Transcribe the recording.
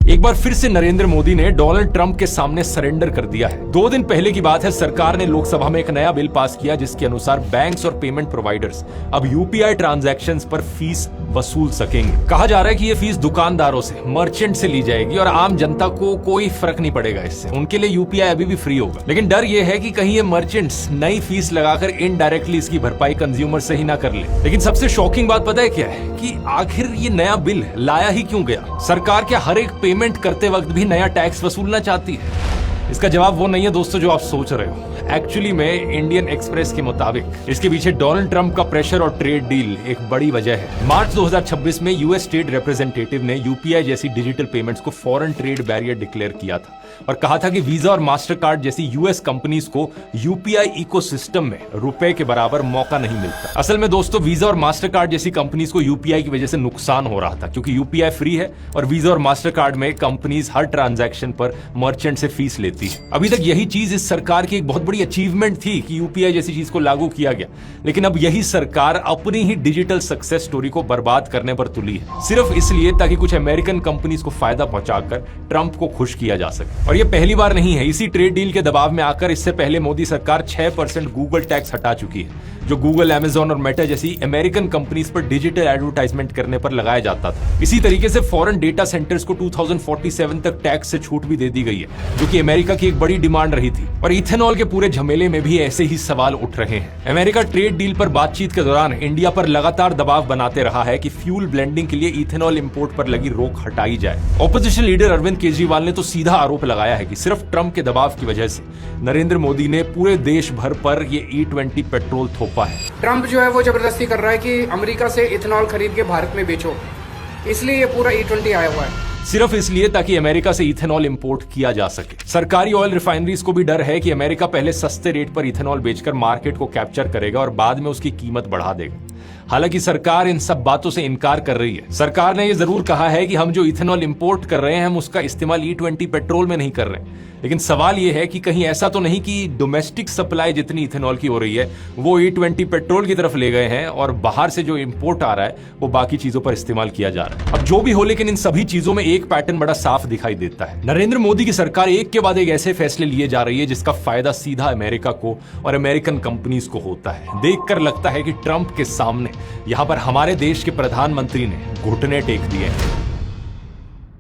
एक बार फिर से नरेंद्र मोदी ने डोनाल्ड ट्रंप के सामने सरेंडर कर दिया है। 2 दिन पहले की बात है, सरकार ने लोकसभा में एक नया बिल पास किया जिसके अनुसार बैंक्स और पेमेंट प्रोवाइडर्स अब यूपीआई ट्रांजैक्शंस पर फीस वसूल सकेंगे। कहा जा रहा है कि ये फीस दुकानदारों से, मर्चेंट से ली जाएगी और आम जनता को कोई फर्क नहीं पड़ेगा इससे। उनके लिए यूपीआई अभी भी फ्री होगा। लेकिन डर ये है कि कहीं ये मर्चेंट्स नई फीस लगाकर इनडायरेक्टली इसकी भरपाई कंज्यूमर से ही ना कर ले। लेकिन सबसे शॉकिंग बात पता है क्या है कि आखिर ये नया बिल लाया ही क्यों गया? सरकार क्या हर एक पेमेंट करते वक्त भी नया टैक्स वसूलना चाहती है? इसका जवाब वो नहीं है दोस्तों जो आप सोच रहे हो। एक्चुअली में इंडियन एक्सप्रेस के मुताबिक इसके पीछे डोनाल्ड ट्रंप का प्रेशर और ट्रेड डील एक बड़ी वजह है। मार्च 2026 में यूएस स्टेट रिप्रेजेंटेटिव ने यूपीआई जैसी डिजिटल पेमेंट्स को फॉरेन ट्रेड बैरियर डिक्लेयर किया था और कहा था कि वीजा और मास्टर कार्ड जैसी यूएस कंपनीज को यूपीआई इकोसिस्टम में रुपए के बराबर मौका नहीं मिलता। असल में दोस्तों वीजा और मास्टर कार्ड जैसी कंपनीज को यूपीआई की वजह से नुकसान हो रहा था क्योंकि यूपीआई फ्री है और वीजा और मास्टर कार्ड में कंपनीज हर ट्रांजैक्शन पर मर्चेंट से फीस लेती है। अभी तक यही चीज इस सरकार की एक बहुत बड़ी अचीवमेंट थी कि यूपीआई जैसी चीज को लागू किया गया, लेकिन अब यही सरकार अपनी ही डिजिटल सक्सेस स्टोरी को बर्बाद करने पर तुली है, सिर्फ इसलिए ताकि कुछ अमेरिकन कंपनीज को फायदा पहुंचाकर ट्रंप को खुश किया जा सके। और ये पहली बार नहीं है। इसी ट्रेड डील के दबाव में आकर इससे पहले मोदी सरकार 6% गूगल टैक्स हटा चुकी है जो गूगल, अमेजॉन और मेटा जैसी अमेरिकन कंपनीज पर डिजिटल एडवर्टाइजमेंट करने पर लगाया जाता था। इसी तरीके से फॉरेन डेटा सेंटर्स को 2047 तक टैक्स से छूट भी दे दी गई है जो कि अमेरिका की एक बड़ी डिमांड रही थी। और इथेनॉल के पूरे झमेले में भी ऐसे ही सवाल उठ रहे हैं। अमेरिका ट्रेड डील पर बातचीत के दौरान इंडिया पर लगातार दबाव बनाते रहा है कि फ्यूल ब्लेंडिंग के लिए इथेनॉल इंपोर्ट पर लगी रोक हटाई जाए। ऑपोजिशन लीडर अरविंद केजरीवाल ने तो सीधा आरोप लगाया है कि सिर्फ ट्रंप के दबाव की वजह से नरेंद्र मोदी ने पूरे देश भर पर ये E20 पेट्रोल थोपा है। ट्रंप जो है वो जबरदस्ती कर रहा है कि अमेरिका से इथेनॉल खरीद के भारत में बेचो, इसलिए ये पूरा E20 आया हुआ है। सिर्फ इसलिए ताकि अमेरिका से इथेनॉल इंपोर्ट किया जा सके। सरकारी ऑयल रिफाइनरीज को भी डर है कि अमेरिका पहले सस्ते रेट पर इथेनॉल बेचकर मार्केट को कैप्चर करेगा और बाद में उसकी कीमत बढ़ा देगा। हालांकि सरकार इन सब बातों से इनकार कर रही है। सरकार ने यह जरूर कहा है कि हम जो इथेनॉल इंपोर्ट कर रहे हैं हम उसका इस्तेमाल E20 पेट्रोल में नहीं कर रहे। लेकिन सवाल यह है कि कहीं ऐसा तो नहीं कि डोमेस्टिक सप्लाई जितनी इथेनॉल की हो रही है वो E20 पेट्रोल की तरफ ले गए हैं और बाहर से जो इंपोर्ट आ रहा है वो बाकी चीजों पर इस्तेमाल किया जा रहा है। अब जो भी हो, लेकिन इन सभी चीजों में एक पैटर्न बड़ा साफ दिखाई देता है। नरेंद्र मोदी की सरकार एक के बाद एक ऐसे फैसले लिए जा रही है जिसका फायदा सीधा अमेरिका को और अमेरिकन कंपनीज को होता है। देखकर लगता है कि ट्रंप के सामने यहां पर हमारे देश के प्रधानमंत्री ने घुटने टेक दिए हैं।